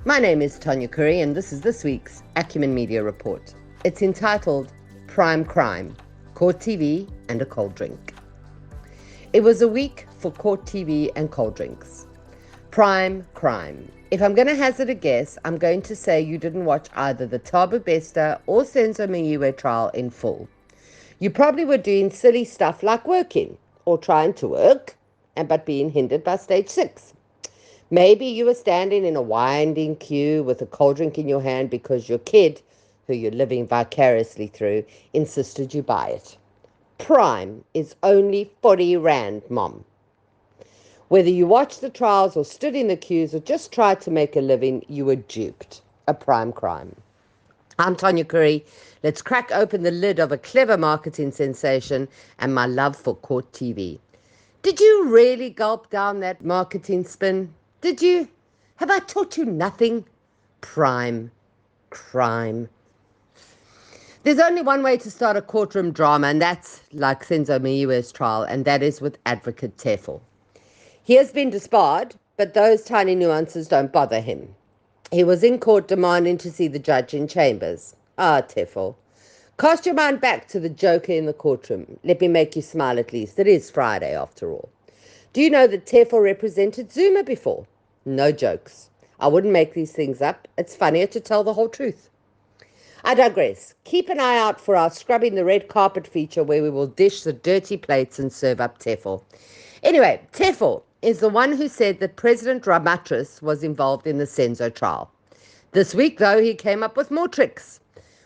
My name is Tonya Khoury, and this is this week's Acumen Media Report. It's entitled Prime Crime, Court TV and a Cold Drink. It was a week for court TV and cold drinks. Prime crime. If I'm going to hazard a guess, I'm going to say you didn't watch either the Thabo Bester or Senzo Meyiwe trial in full. You probably were doing silly stuff like working or trying to work, but being hindered by stage 6. Maybe you were standing in a winding queue with a cold drink in your hand because your kid, who you're living vicariously through, insisted you buy it. Prime is only 40 Rand, Mom. Whether you watched the trials or stood in the queues or just tried to make a living, you were duped. A prime crime. I'm Tonya Khoury. Let's crack open the lid of a clever marketing sensation and my love for court TV. Did you really gulp down that marketing spin? Did you? Have I taught you nothing? Prime crime. There's only one way to start a courtroom drama, and that's like Senzo Meyiwe's trial, and that is with advocate Tefo. He has been disbarred, but those tiny nuances don't bother him. He was in court demanding to see the judge in chambers. Ah, Tefo. Cast your mind back to the joker in the courtroom. Let me make you smile at least. It is Friday after all. Do you know that Tefo represented Zuma before? No jokes. I wouldn't make these things up. It's funnier to tell the whole truth. I digress. Keep an eye out for our Scrubbing the Red Carpet feature where we will dish the dirty plates and serve up Tefo. Anyway, Tefo is the one who said that President Ramatris was involved in the Senzo trial. This week, though, he came up with more tricks.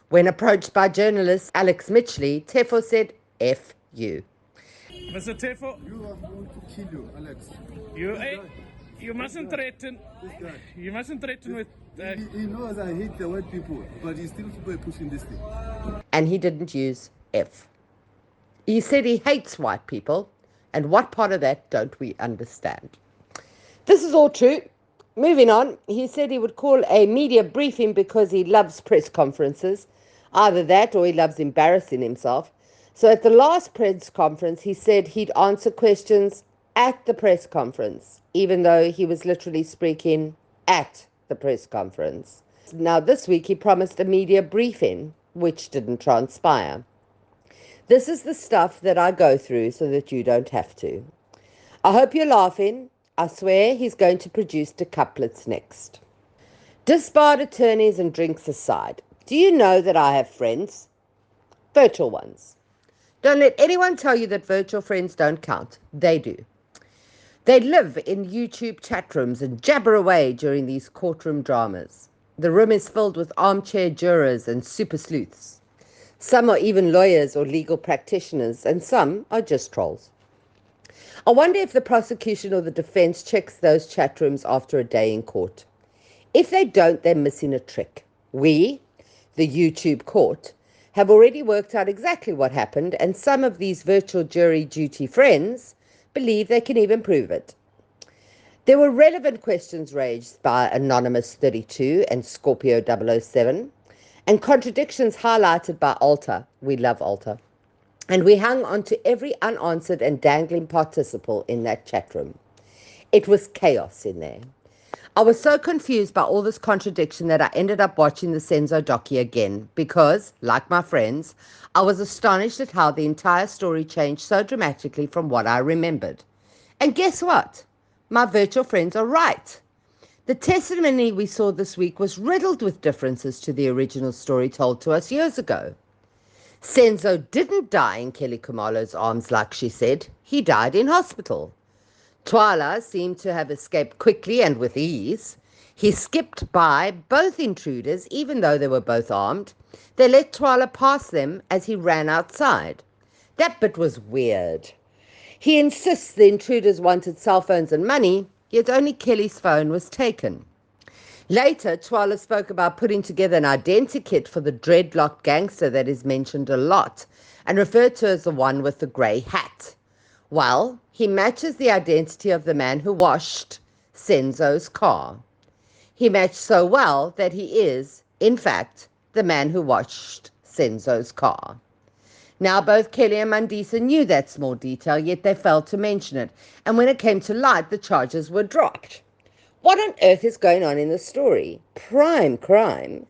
When approached by journalist Alex Mitchley, Tefo said, F you. Mr. Tefo, You are going to kill you, Alex. you mustn't threaten. This guy. You mustn't threaten with. He knows I hate the white people, but he's still pushing this thing. And he didn't use F. He said he hates white people, and what part of that don't we understand? This is all true. Moving on, he said he would call a media briefing because he loves press conferences. Either that or he loves embarrassing himself. So at the last press conference, he said he'd answer questions at the press conference, even though he was literally speaking at the press conference. Now this week he promised a media briefing, which didn't transpire. This is the stuff that I go through so that you don't have to. I hope you're laughing. I swear he's going to produce decuplets next. Disbarred attorneys and drinks aside, do you know that I have friends? Virtual ones. Don't let anyone tell you that virtual friends don't count. They do. They live in YouTube chat rooms and jabber away during these courtroom dramas. The room is filled with armchair jurors and super sleuths. Some are even lawyers or legal practitioners, and some are just trolls. I wonder if the prosecution or the defense checks those chat rooms after a day in court. If they don't, they're missing a trick. We, the YouTube court, have already worked out exactly what happened, and some of these virtual jury duty friends believe they can even prove it. There were relevant questions raised by Anonymous 32 and Scorpio 007, and contradictions highlighted by Alta. We love Alta. And we hung on to every unanswered and dangling participle in that chat room. It was chaos in there. I was so confused by all this contradiction that I ended up watching the Senzo docu again because, like my friends, I was astonished at how the entire story changed so dramatically from what I remembered. And guess what? My virtual friends are right. The testimony we saw this week was riddled with differences to the original story told to us years ago. Senzo didn't die in Kelly Khumalo's arms like she said. He died in hospital. Twala seemed to have escaped quickly and with ease. He skipped by both intruders, even though they were both armed. They let Twala pass them as he ran outside. That bit was weird. He insists the intruders wanted cell phones and money, yet only Kelly's phone was taken. Later, Twala spoke about putting together an identikit for the dreadlocked gangster that is mentioned a lot and referred to as the one with the grey hat. Well, he matches the identity of the man who washed Senzo's car. He matched so well that he is, in fact, the man who washed Senzo's car. Now, both Kelly and Mandisa knew that small detail, yet they failed to mention it, and when it came to light, the charges were dropped. What on earth is going on in the story? Prime crime.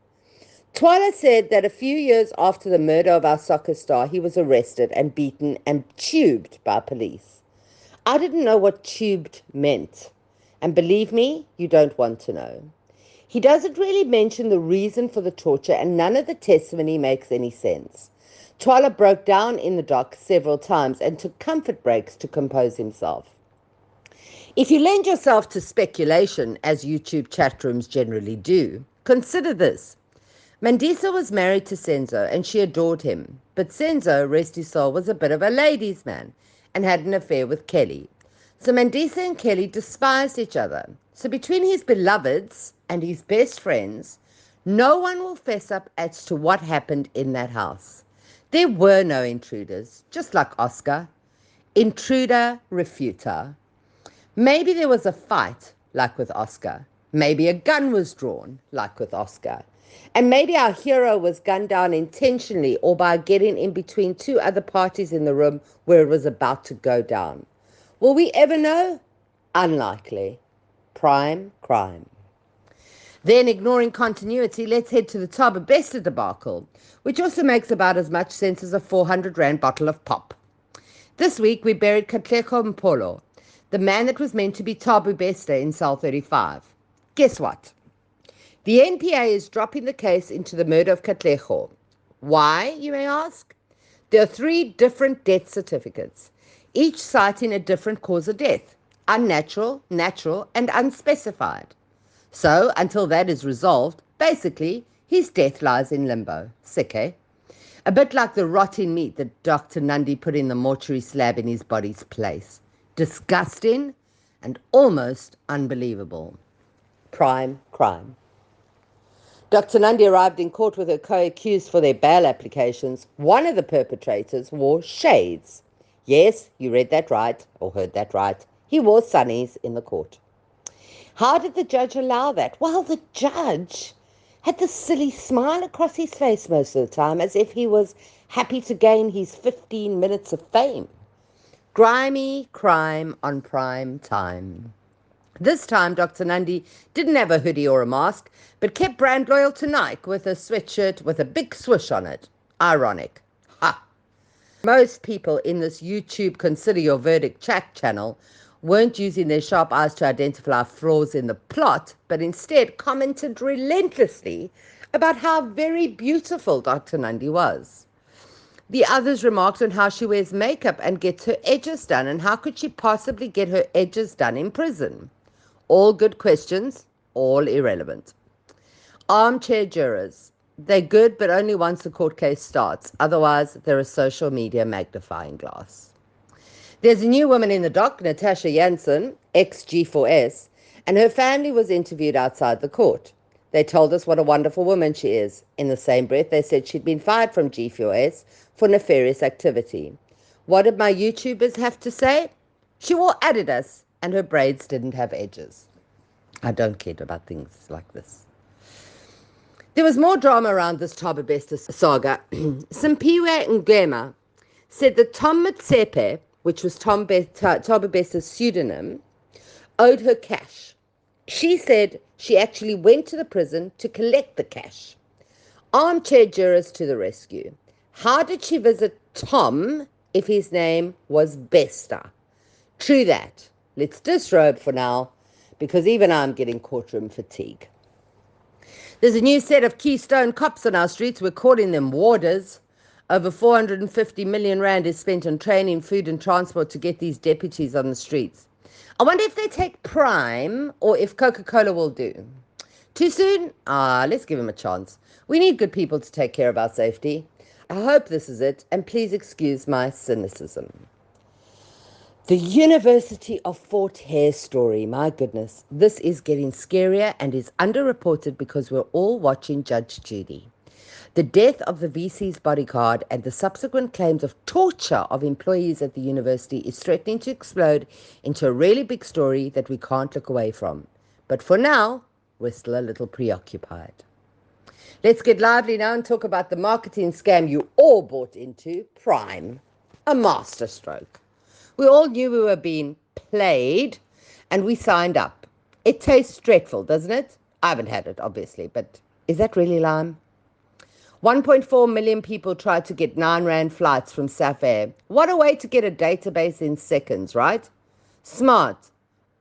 Twala said that a few years after the murder of our soccer star, he was arrested and beaten and tubed by police. I didn't know what tubed meant. And believe me, you don't want to know. He doesn't really mention the reason for the torture, and none of the testimony makes any sense. Twala broke down in the dock several times and took comfort breaks to compose himself. If you lend yourself to speculation, as YouTube chat rooms generally do, consider this. Mandisa was married to Senzo and she adored him, but Senzo, rest his soul, was a bit of a ladies' man and had an affair with Kelly. So Mandisa and Kelly despised each other. So between his beloveds and his best friends, no one will fess up as to what happened in that house. There were no intruders, just like Oscar. Intruder, refuter. Maybe there was a fight, like with Oscar. Maybe a gun was drawn, like with Oscar. And maybe our hero was gunned down intentionally or by getting in between two other parties in the room where it was about to go down. Will we ever know? Unlikely. Prime crime. Then, ignoring continuity, let's head to the Thaba Bester debacle, which also makes about as much sense as a 400 Rand bottle of pop. This week, we buried Katlego Mpolo, the man that was meant to be Thaba Bester in Cell 35. Guess what? The NPA is dropping the case into the murder of Katlego. Why, you may ask? There are 3 different death certificates, each citing a different cause of death: unnatural, natural, and unspecified. So, until that is resolved, basically, his death lies in limbo. Sick, eh? A bit like the rotting meat that Dr. Nandi put in the mortuary slab in his body's place. Disgusting and almost unbelievable. Prime crime. Dr. Nandi arrived in court with her co-accused for their bail applications. One of the perpetrators wore shades. Yes, you read that right, or heard that right. He wore sunnies in the court. How did the judge allow that? Well, the judge had this silly smile across his face most of the time, as if he was happy to gain his 15 minutes of fame. Grimy crime on prime time. This time, Dr. Nandi didn't have a hoodie or a mask, but kept brand loyal to Nike with a sweatshirt with a big swoosh on it. Ironic. Ha! Most people in this YouTube Consider Your Verdict chat channel weren't using their sharp eyes to identify flaws in the plot, but instead commented relentlessly about how very beautiful Dr. Nandi was. The others remarked on how she wears makeup and gets her edges done, and how could she possibly get her edges done in prison? All good questions, all irrelevant. Armchair jurors. They're good, but only once the court case starts. Otherwise, they're a social media magnifying glass. There's a new woman in the dock, Natasha Janssen, ex-G4S, and her family was interviewed outside the court. They told us what a wonderful woman she is. In the same breath, they said she'd been fired from G4S for nefarious activity. What did my YouTubers have to say? She wore Adidas and her braids didn't have edges. I don't care about things like this. There was more drama around this Thaba Bester saga. Simpiwe Ngema said that Tom Motsepe, which was Thaba Bester's pseudonym, owed her cash. She said she actually went to the prison to collect the cash. Armchair jurors to the rescue. How did she visit Tom if his name was Bester? True that. Let's disrobe for now, because even I'm getting courtroom fatigue. There's a new set of Keystone cops on our streets. We're calling them warders. Over 450 million Rand is spent on training, food and transport to get these deputies on the streets. I wonder if they take Prime or if Coca-Cola will do. Too soon? Let's give them a chance. We need good people to take care of our safety. I hope this is it, and please excuse my cynicism. The University of Fort Hare story. My goodness, this is getting scarier and is underreported because we're all watching Judge Judy. The death of the VC's bodyguard and the subsequent claims of torture of employees at the university is threatening to explode into a really big story that we can't look away from. But for now, we're still a little preoccupied. Let's get lively now and talk about the marketing scam you all bought into, Prime. A masterstroke. We all knew we were being played, and we signed up. It tastes dreadful, doesn't it? I haven't had it, obviously, but is that really lime? 1.4 million people tried to get 9 Rand flights from South Air. What a way to get a database in seconds, right? Smart.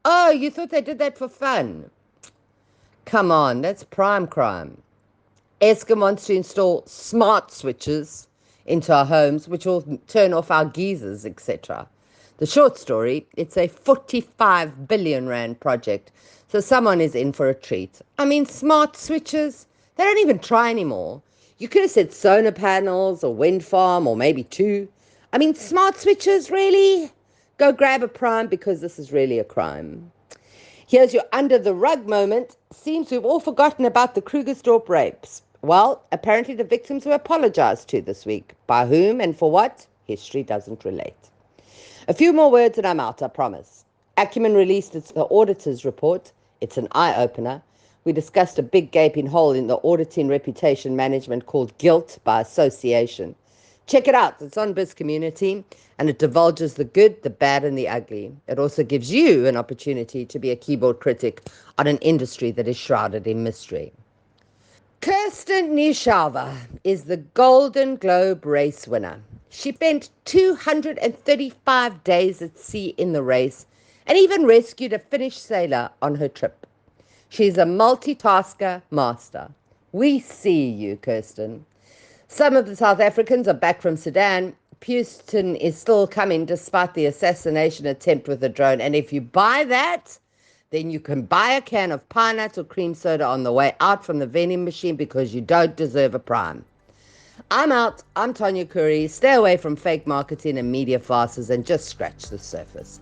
Oh, you thought they did that for fun? Come on, that's prime crime. Eskom wants to install smart switches into our homes, which will turn off our geysers, etc. The short story, it's a 45 billion Rand project, so someone is in for a treat. I mean, smart switches, they don't even try anymore. You could have said solar panels or wind farm or maybe 2. I mean, smart switches, really? Go grab a prime because this is really a crime. Here's your under the rug moment. Seems we've all forgotten about the Krugersdorp rapes. Well, apparently the victims were apologized to this week. By whom and for what? History doesn't relate. A few more words and I'm out, I promise. Acumen released the auditor's report. It's an eye-opener. We discussed a big gaping hole in the auditing reputation management called guilt by association. Check it out. It's on Biz Community, and it divulges the good, the bad, and the ugly. It also gives you an opportunity to be a keyboard critic on an industry that is shrouded in mystery. Kirsten Nischauer is the Golden Globe race winner. She spent 235 days at sea in the race and even rescued a Finnish sailor on her trip. She's a multitasker master. We see you, Kirsten. Some of the South Africans are back from Sudan. Houston is still coming despite the assassination attempt with a drone. And if you buy that, then you can buy a can of pine nuts or cream soda on the way out from the vending machine because you don't deserve a prime. I'm out. I'm Tonya Khoury. Stay away from fake marketing and media farces and just scratch the surface.